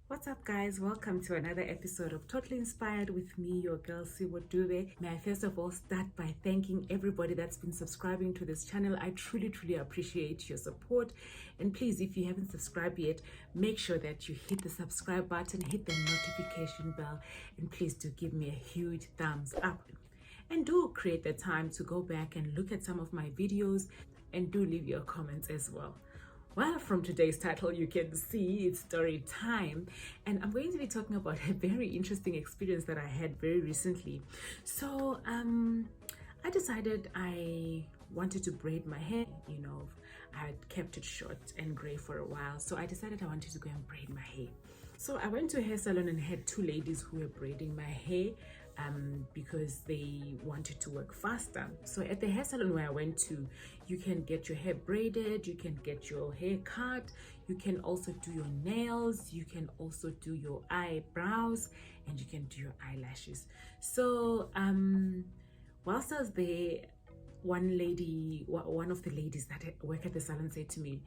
What's up, guys? Welcome to another episode of Totally Inspired with me, your girl Siwa Dube. May I first of all start by thanking everybody that's been subscribing to this channel. I truly appreciate your support. And please, if you haven't subscribed yet, make sure that you hit the subscribe button, hit the notification bell, and please do give me a huge thumbs up. And do create the time to go back and look at some of my videos, and do leave your comments as well. Well, from today's title, you can see it's story time, and I'm going to be talking about a very interesting experience that I had very recently. So, I decided I wanted to braid my hair. I had kept it short and gray for a while, so I decided I wanted to go and braid my hair. So I went to a hair salon and had two ladies who were braiding my hair because they wanted to work faster. So at the hair salon where I went to, you can get your hair braided, you can get your hair cut, you can also do your nails, you can also do your eyebrows, and you can do your eyelashes. So whilst I was there, one of the ladies that work at the salon said to me,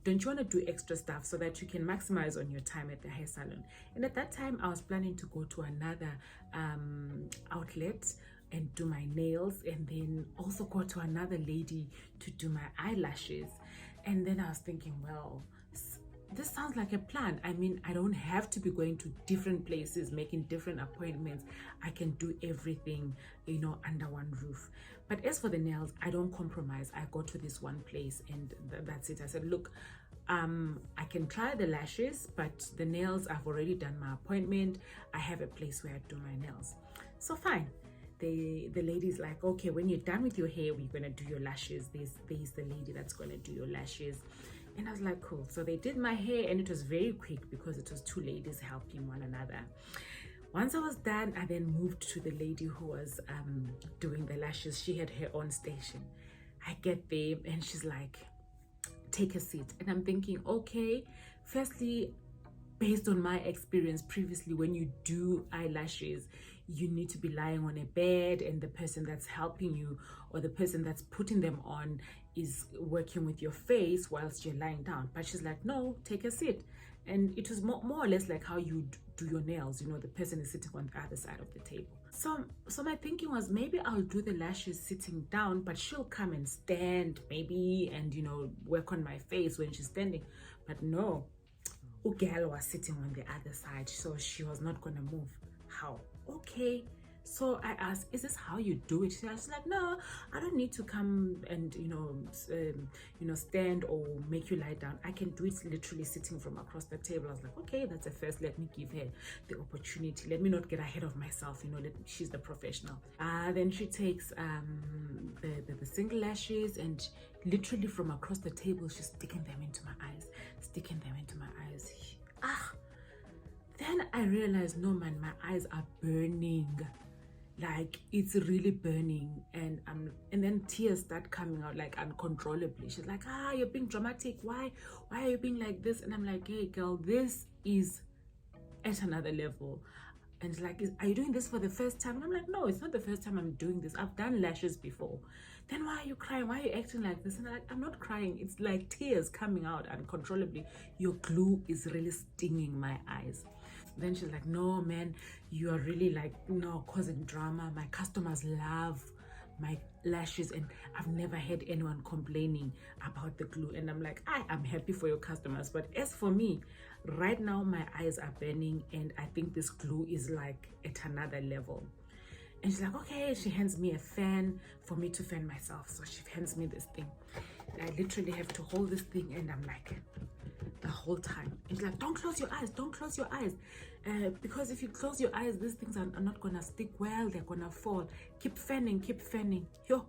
don't you want to do extra stuff so that you can maximize on your time at the hair salon? And at that time, I was planning to go to another outlet and do my nails, and then also go to another lady to do my eyelashes. And then I was thinking, well, this sounds like a plan. I mean, I don't have to be going to different places, making different appointments. I can do everything, under one roof. But as for the nails, I don't compromise. I go to this one place and that's it. I said, look, I can try the lashes, but the nails, I've already done my appointment. I have a place where I do my nails. So fine. The lady's like, okay, when you're done with your hair, we're gonna do your lashes. There's the lady that's gonna do your lashes. And I was like, cool. So they did my hair, and it was very quick because it was two ladies helping one another. Once I was done, I then moved to the lady who was doing the lashes. She had her own station. I get there and she's like, take a seat. And I'm thinking, okay, firstly, based on my experience previously, when you do eyelashes, you need to be lying on a bed, and the person that's helping you or the person that's putting them on is working with your face whilst you're lying down. But she's like, no, take a seat. And it was more or less like how you do your nails. The person is sitting on the other side of the table. So my thinking was, maybe I'll do the lashes sitting down, but she'll come and stand maybe and work on my face when she's standing. But no, Ugel was sitting on the other side, so she was not gonna move. How? Okay. So I asked, is this how you do it? She was like, no, I don't need to come and stand or make you lie down. I can do it literally sitting from across the table. I was like, okay, that's a first. Let me give her the opportunity. Let me not get ahead of myself. She's the professional. Then she takes the single lashes, and literally from across the table, she's sticking them into my eyes. Then I realized, no man, my eyes are burning. Like, it's really burning, and then tears start coming out like uncontrollably. She's like, you're being dramatic. Why are you being like this? And I'm like, hey girl, this is at another level. And it's like, are you doing this for the first time? And I'm like, no, it's not the first time I'm doing this. I've done lashes before. Then why are you crying? Why are you acting like this? And I'm like, I'm not crying. It's like tears coming out uncontrollably. Your glue is really stinging my eyes. Then she's like, no man, you are really causing drama. My customers love my lashes, and I've never had anyone complaining about the glue. And I'm like, I'm happy for your customers, but as for me, right now my eyes are burning, and I think this glue is like at another level. And she's like, okay. She hands me a fan for me to fan myself. So she hands me this thing. I literally have to hold this thing, and I'm like, the whole time. And she's like, don't close your eyes, because if you close your eyes, these things are not gonna stick well, they're gonna fall. Keep fanning. Yo.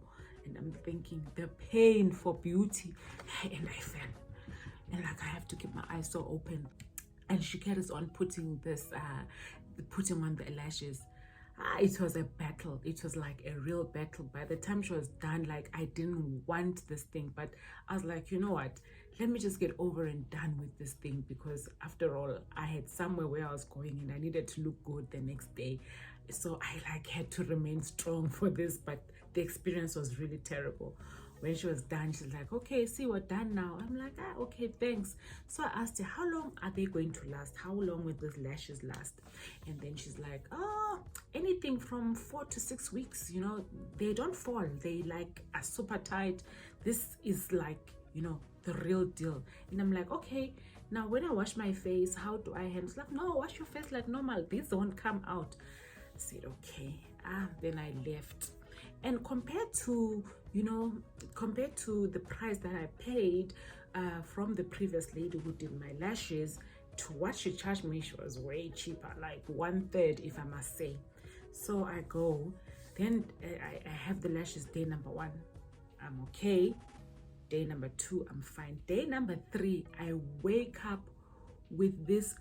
And I'm thinking, the pain for beauty. And I fan, and I have to keep my eyes so open. And she carries on putting on the lashes. It was a battle. It was like a real battle. By the time she was done, I didn't want this thing, but I was like, you know what, let me just get over and done with this thing, because after all, I had somewhere where I was going and I needed to look good the next day. So I had to remain strong for this, but the experience was really terrible. When she was done, she's like, okay, see, we're done now. I'm like, okay, thanks. So I asked her, how long are they going to last? How long will these lashes last? And then she's like, anything from 4 to 6 weeks. You know, they don't fall. They like are super tight. This is like, you know, the real deal. And I'm like, okay, now when I wash my face, how do I handle? She's like, no, wash your face like normal. These don't come out. I said, okay. Then I left. And compared to, you know, compared to the price that I paid from the previous lady who did my lashes to what she charged me, she was way cheaper, like 1/3, if I must say. So I go, then I have the lashes day number 1, I'm okay. Day number 2, I'm fine. Day number 3, I wake up with this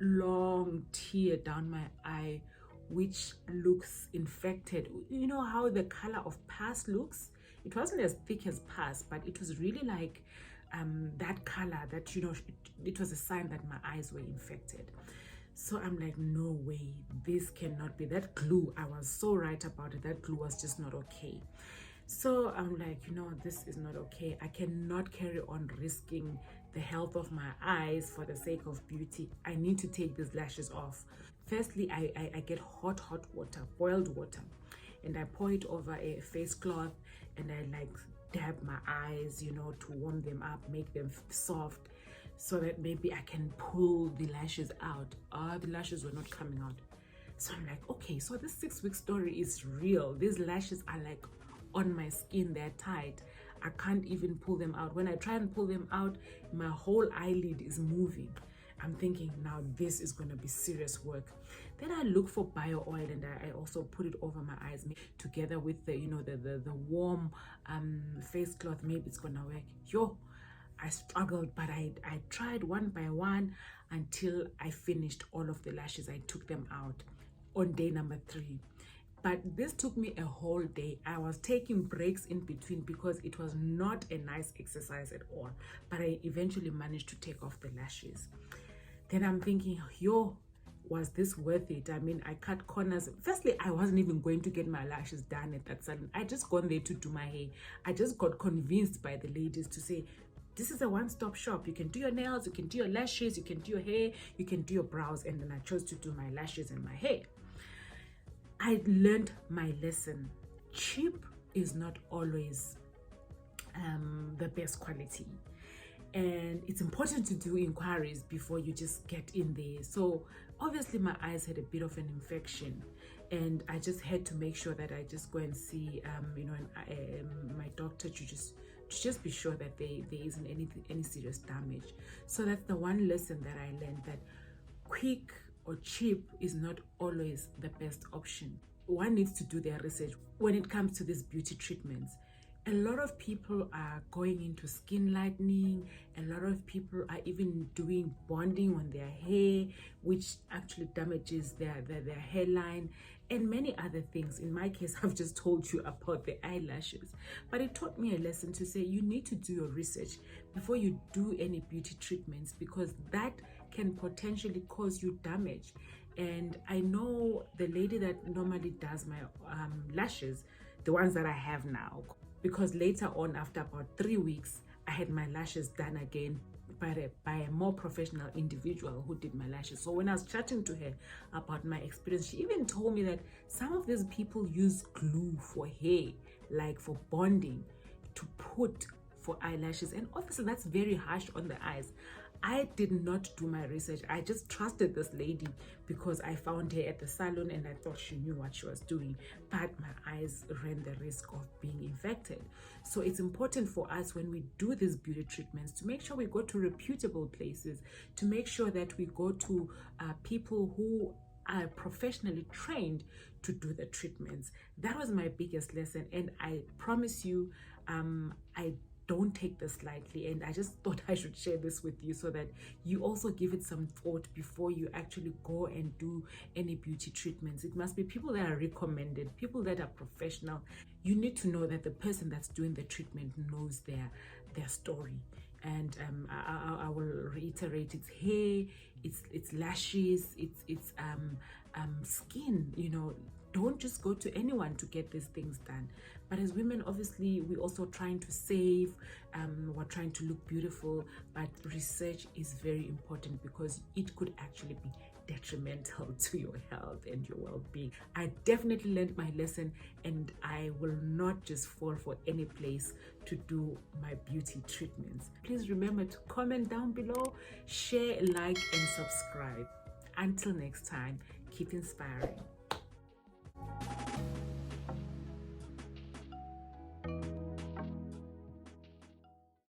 long tear down my eye, which looks infected. You know how the color of pus looks? It wasn't as thick as pus, but it was really like that color that, you know, it was a sign that my eyes were infected. So I'm like, no way, this cannot be. That glue, I was so right about it, that glue was just not okay. So I'm like, you know, this is not okay. I cannot carry on risking the health of my eyes for the sake of beauty. I need to take these lashes off. Firstly, I get hot water, boiled water, and I pour it over a face cloth, and I like dab my eyes, you know, to warm them up, make them soft, so that maybe I can pull the lashes out. The lashes were not coming out. So I'm like, okay, so this 6-week story is real. These lashes are like on my skin, they're tight. I can't even pull them out. When I try and pull them out, my whole eyelid is moving. I'm thinking, now this is going to be serious work. Then I look for bio oil, and I also put it over my eyes together with the, you know, the warm face cloth. Maybe it's gonna work. Yo, I struggled, but I tried one by one until I finished all of the lashes. I took them out on day number 3. But this took me a whole day. I was taking breaks in between because it was not a nice exercise at all. But I eventually managed to take off the lashes. Then I'm thinking, yo, was this worth it? I mean, I cut corners. Firstly, I wasn't even going to get my lashes done at that salon. I just gone there to do my hair. I just got convinced by the ladies to say, this is a one-stop shop. You can do your nails, you can do your lashes, you can do your hair, you can do your brows. And then I chose to do my lashes and my hair. I learned my lesson. Cheap is not always the best quality. And it's important to do inquiries before you just get in there. So obviously my eyes had a bit of an infection, and I just had to make sure that I just go and see you know, my doctor to just be sure that there isn't any serious damage. So that's the one lesson that I learned, that quick or cheap is not always the best option. One needs to do their research when it comes to these beauty treatments. A lot of people are going into skin lightening. A lot of people are even doing bonding on their hair, which actually damages their hairline, and many other things. In my case, I've just told you about the eyelashes, but it taught me a lesson to say you need to do your research before you do any beauty treatments, because that can potentially cause you damage. And I know the lady that normally does my lashes, the ones that I have now, because later on, after about 3 weeks, I had my lashes done again by a more professional individual who did my lashes. So when I was chatting to her about my experience, she even told me that some of these people use glue for hair, like for bonding, to put for eyelashes. And obviously that's very harsh on the eyes. I did not do my research. I just trusted this lady because I found her at the salon and I thought she knew what she was doing. But my eyes ran the risk of being infected. So it's important for us when we do these beauty treatments to make sure we go to reputable places, to make sure that we go to people who are professionally trained to do the treatments. That was my biggest lesson, and I promise you, I don't take this lightly, and I just thought I should share this with you so that you also give it some thought before you actually go and do any beauty treatments. It must be people that are recommended, people that are professional. You need to know that the person that's doing the treatment knows their story. And I will reiterate, it's hair, it's lashes, it's skin, you know. don't just go to anyone to get these things done. But as women, obviously, we're also trying to save, we're trying to look beautiful, but research is very important because it could actually be detrimental to your health and your well-being. I definitely learned my lesson, and I will not just fall for any place to do my beauty treatments. Please remember to comment down below, share, like, and subscribe. Until next time, keep inspiring.